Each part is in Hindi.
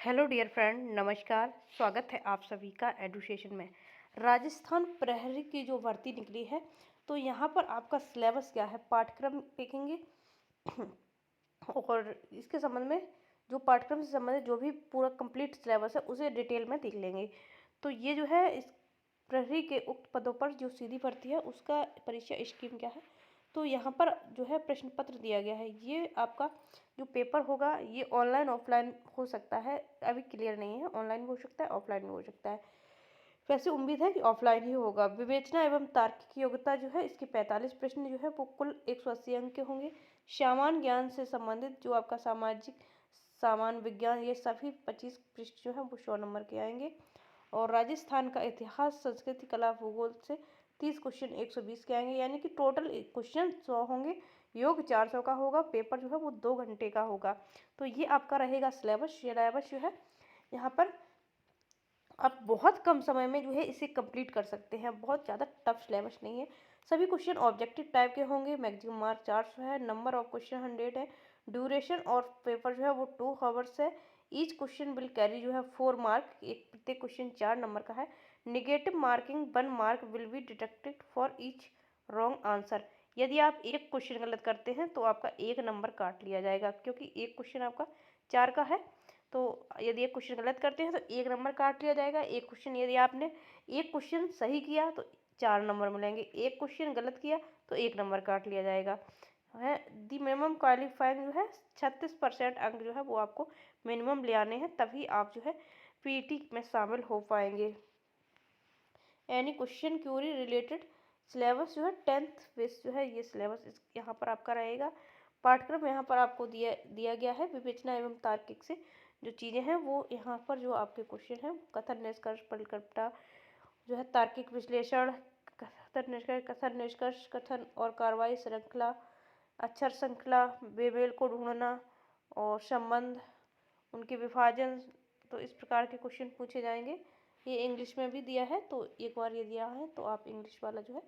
हेलो डियर फ्रेंड, नमस्कार। स्वागत है आप सभी का एडुकेशन में। राजस्थान प्रहरी की जो भर्ती निकली है, तो यहाँ पर आपका सिलेबस क्या है, पाठ्यक्रम देखेंगे। और इसके संबंध में जो पाठ्यक्रम से संबंधित जो भी पूरा कंप्लीट सिलेबस है उसे डिटेल में देख लेंगे। तो ये जो है इस प्रहरी के उक्त पदों पर जो सीधी भर्ती है उसका परीक्षा स्कीम क्या है, तो यहाँ पर जो है प्रश्न पत्र दिया गया है। ये आपका जो पेपर होगा ये ऑनलाइन ऑफलाइन हो सकता है, अभी क्लियर नहीं है, ऑनलाइन भी हो सकता है ऑफलाइन भी हो सकता है। वैसे उम्मीद है कि ऑफलाइन ही होगा। विवेचना एवं तार्किक योग्यता जो है इसके 45 प्रश्न जो है वो कुल 180 अंक के होंगे। सामान्य ज्ञान से संबंधित जो आपका सामाजिक सामान्य विज्ञान ये सभी 25 पृष्ठ जो है वो 100 नंबर के आएंगे। और राजस्थान का इतिहास संस्कृति कला भूगोल से 30 क्वेश्चन 120 के आएंगे, यानी कि टोटल क्वेश्चन 100 होंगे। योग 400 का होगा। पेपर जो है वो 2 घंटे का होगा। तो ये आपका रहेगा सिलेबस। सिलेबस जो है यहाँ पर आप बहुत कम समय में जो है इसे कंप्लीट कर सकते हैं। बहुत ज़्यादा टफ सिलेबस नहीं है। सभी क्वेश्चन ऑब्जेक्टिव टाइप के होंगे। मैक्सिमम मार्क 400 है। नंबर ऑफ क्वेश्चन 100 है। ड्यूरेशन और पेपर जो है वो 2 आवर्स है। ईच क्वेश्चन विल कैरी जो है 4 मार्क। एक प्रत्येक क्वेश्चन 4 नंबर का है। Negative marking 1 mark will be deducted for each wrong answer. यदि आप एक क्वेश्चन गलत करते हैं तो आपका 1 नंबर काट लिया जाएगा, क्योंकि एक क्वेश्चन आपका 4 का है। तो यदि एक क्वेश्चन गलत करते हैं तो 1 नंबर काट लिया जाएगा। एक क्वेश्चन यदि आपने एक क्वेश्चन सही किया तो 4 नंबर मिलेंगे। एक क्वेश्चन गलत किया तो 1 नंबर काट लिया जाएगा। है दी मिनिमम क्वालिफाइंग जो है 36% अंक जो है वो आपको मिनिमम ले आने हैं, तभी आप जो है पीटी में शामिल हो पाएंगे। Any question query related syllabus जो है 10th बेस जो है ये सिलेबस यहाँ पर आपका रहेगा। पाठ्यक्रम यहाँ पर आपको दिया गया है। विवेचना एवं तार्किक से जो चीज़ें हैं वो यहाँ पर जो आपके क्वेश्चन हैं, कथन निष्कर्ष परिकल्पना जो है, तार्किक विश्लेषण, कथन निष्कर्ष, कथन और कार्रवाई, श्रृंखला, अक्षर श्रृंखला, बेमेल को ढूंढना और संबंध, उनके विभाजन। तो इस प्रकार के क्वेश्चन पूछे जाएंगे। ये इंग्लिश में भी दिया है, तो एक बार ये दिया है तो आप इंग्लिश वाला जो है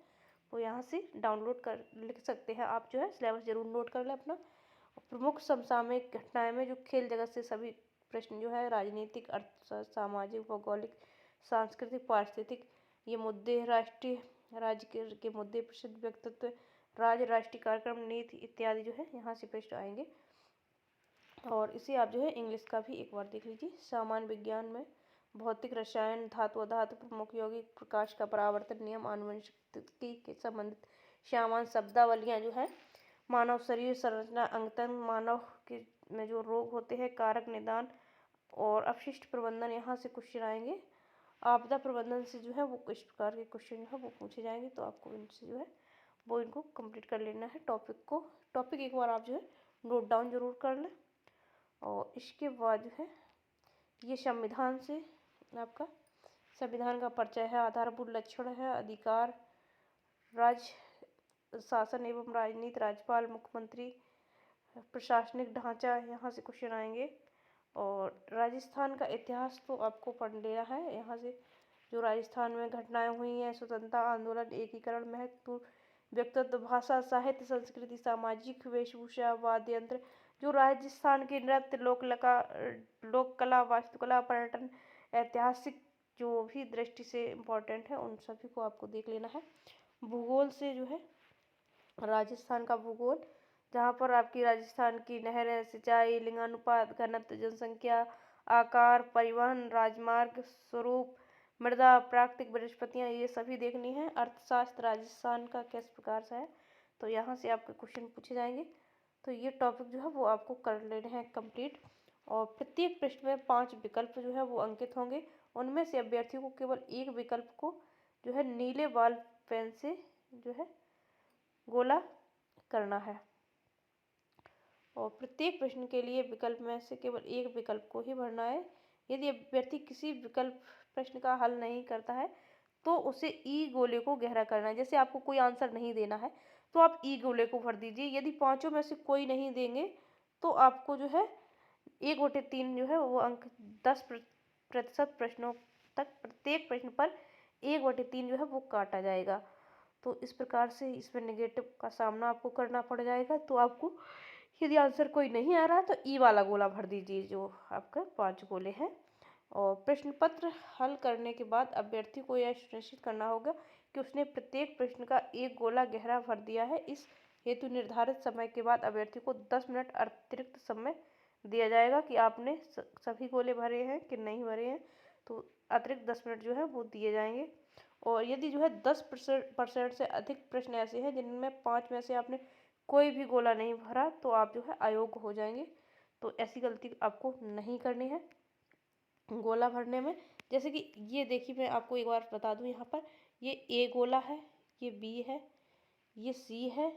वो यहाँ से डाउनलोड कर लिख सकते हैं। आप जो है सिलेबस जरूर नोट कर लें अपना। प्रमुख समसामयिक घटनाएं में जो खेल जगत से सभी प्रश्न जो है, राजनीतिक, अर्थ, सामाजिक, भौगोलिक, सांस्कृतिक, पारिस्थितिक ये मुद्दे, राष्ट्रीय राज्य के मुद्दे, प्रसिद्ध व्यक्तित्व, राज्य राष्ट्रीय कार्यक्रम, नीति इत्यादि जो है यहाँ से प्रश्न आएंगे। और इसे आप जो है इंग्लिश का भी एक बार देख लीजिए। सामान्य विज्ञान में भौतिक, रसायन, धातु अधातु, प्रमुख यौगिक, प्रकाश का परावर्तन नियम, आनुवंशिकी के संबंधित सामान्य शब्दावलियाँ जो है, मानव शरीर संरचना, अंगतन, मानव के में जो रोग होते हैं, कारक निदान और अपशिष्ट प्रबंधन यहाँ से क्वेश्चन आएंगे। आपदा प्रबंधन से जो है वो किस प्रकार के क्वेश्चन जो है वो पूछे जाएंगे, तो आपको इनसे जो है वो इनको कंप्लीट कर लेना है। टॉपिक एक बार आप जो है नोट डाउन जरूर कर लें। और इसके बाद जो है ये संविधान से आपका संविधान का परिचय है, आधारभूत लक्षण है, अधिकार, राज्य शासन एवं राजनीति, राज्यपाल, मुख्यमंत्री, प्रशासनिक ढांचा, यहाँ से क्वेश्चन आएंगे। और राजस्थान का इतिहास तो आपको पढ़ लेना है। यहाँ से जो राजस्थान में घटनाएं हुई हैं, स्वतंत्रता आंदोलन, एकीकरण, महत्व, व्यक्तित्व, भाषा, साहित्य, संस्कृति, सामाजिक, वेशभूषा, वाद्य यंत्र, जो राजस्थान के नृत्य, लोक कला, वास्तुकला, पर्यटन, ऐतिहासिक जो भी दृष्टि से इम्पोर्टेंट है उन सभी को आपको देख लेना है। भूगोल से जो है राजस्थान का भूगोल, जहाँ पर आपकी राजस्थान की नहरें, सिंचाई, लिंगानुपात, घनत्व, जनसंख्या, आकार, परिवहन, राजमार्ग, स्वरूप, मृदा, प्राकृतिक वनस्पतियाँ, ये सभी देखनी है। अर्थशास्त्र राजस्थान का किस प्रकार से है, तो यहाँ से आपके क्वेश्चन पूछे जाएंगे। तो ये टॉपिक जो है वो आपको कर लेने हैं कंप्लीट। और प्रत्येक पृष्ठ में 5 विकल्प जो है वो अंकित होंगे। उनमें से अभ्यर्थियों को केवल एक विकल्प को जो है नीले बॉल पेन से जो है गोला करना है। और प्रत्येक प्रश्न के लिए विकल्प में से केवल एक विकल्प को ही भरना है। यदि अभ्यर्थी किसी विकल्प प्रश्न का हल नहीं करता है तो उसे ई गोले को गहरा करना है। जैसे आपको कोई आंसर नहीं देना है तो आप ई गोले को भर दीजिए। यदि पांचों में से कोई नहीं देंगे तो आपको जो है 1/3 जो है वो अंक 10% प्रश्नों तक प्रत्येक प्रश्न पर 1/3 जो है वो काटा जाएगा। तो इस प्रकार से इसमें नेगेटिव का सामना आपको करना पड़ जाएगा। तो आपको यदि आंसर कोई नहीं आ रहा है तो ई वाला गोला भर दीजिए, जो आपका 5 गोले हैं। और प्रश्न पत्र हल करने के बाद अभ्यर्थी को यह सुनिश्चित करना होगा कि उसने प्रत्येक प्रश्न का एक गोला गहरा भर दिया है। इस हेतु निर्धारित समय के बाद अभ्यर्थी को 10 मिनट अतिरिक्त समय दिया जाएगा कि आपने सभी गोले भरे हैं कि नहीं भरे हैं, तो अतिरिक्त 10 मिनट जो है वो दिए जाएंगे। और यदि जो है 10% से अधिक प्रश्न ऐसे हैं जिनमें 5 में से आपने कोई भी गोला नहीं भरा, तो आप जो है अयोग्य हो जाएंगे। तो ऐसी गलती आपको नहीं करनी है गोला भरने में। जैसे कि ये देखिए, मैं आपको एक बार बता दूं, यहाँ पर ये ए गोला है, ये बी है, ये सी है,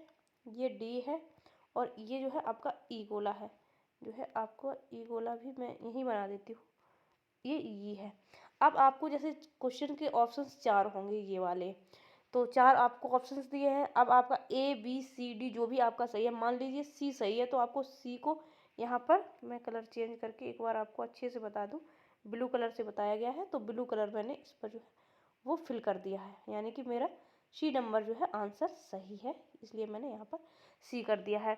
ये डी है, और ये जो है आपका ई गोला है। जो है आपको ई गोला भी मैं यहीं बना देती हूँ, ये ई है। अब आपको जैसे क्वेश्चन के ऑप्शंस 4 होंगे ये वाले, तो 4 आपको ऑप्शंस दिए हैं। अब आपका ए बी सी डी जो भी आपका सही है, मान लीजिए सी सही है, तो आपको सी को यहाँ पर मैं कलर चेंज करके एक बार आपको अच्छे से बता दूँ, ब्लू कलर से बताया गया है, तो ब्लू कलर मैंने इस पर जो है वो फिल कर दिया है, यानी कि मेरा सी नंबर जो है आंसर सही है, इसलिए मैंने यहाँ पर सी कर दिया है।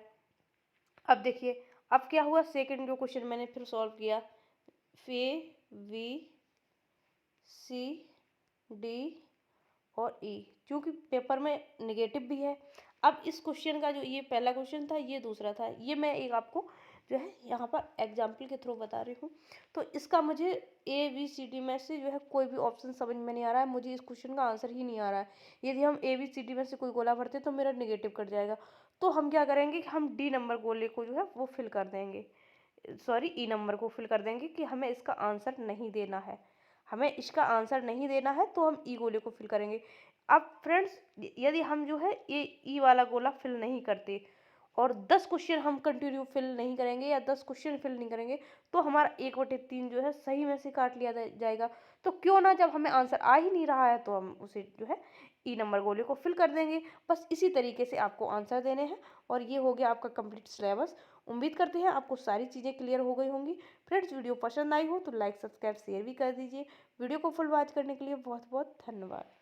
अब देखिए, अब क्या हुआ, सेकंड जो क्वेश्चन मैंने फिर सॉल्व किया, ए बी सी डी और ई, क्योंकि पेपर में नेगेटिव भी है। अब इस क्वेश्चन का जो ये पहला क्वेश्चन था, ये दूसरा था, ये मैं एक आपको जो है यहाँ पर एग्जाम्पल के थ्रू बता रही हूँ। तो इसका मुझे ए बी सी डी में से जो है कोई भी ऑप्शन समझ में नहीं आ रहा है, मुझे इस क्वेश्चन का आंसर ही नहीं आ रहा है। यदि हम ए बी सी डी में से कोई गोला भरते तो मेरा निगेटिव कट जाएगा। तो हम क्या करेंगे कि हम डी नंबर गोले को जो है वो फिल कर देंगे, सॉरी ई नंबर को फिल कर देंगे कि हमें इसका आंसर नहीं देना है, हमें इसका आंसर नहीं देना है, तो हम ई गोले को फिल करेंगे। अब फ्रेंड्स, यदि हम जो है ये ई वाला गोला फिल नहीं करते और 10 क्वेश्चन हम कंटिन्यू फिल नहीं करेंगे या 10 क्वेश्चन फिल नहीं करेंगे, तो हमारा 1/3 जो है सही में से काट लिया जाएगा। तो क्यों ना, जब हमें आंसर आ ही नहीं रहा है तो हम उसे जो है ई नंबर गोले को फिल कर देंगे। बस इसी तरीके से आपको आंसर देने हैं। और ये हो गया आपका कंप्लीट सिलेबस। उम्मीद करते हैं आपको सारी चीज़ें क्लियर हो गई होंगी। फ्रेंड्स, वीडियो पसंद आई हो तो लाइक सब्सक्राइब शेयर भी कर दीजिए। वीडियो को फुल वॉच करने के लिए बहुत बहुत धन्यवाद।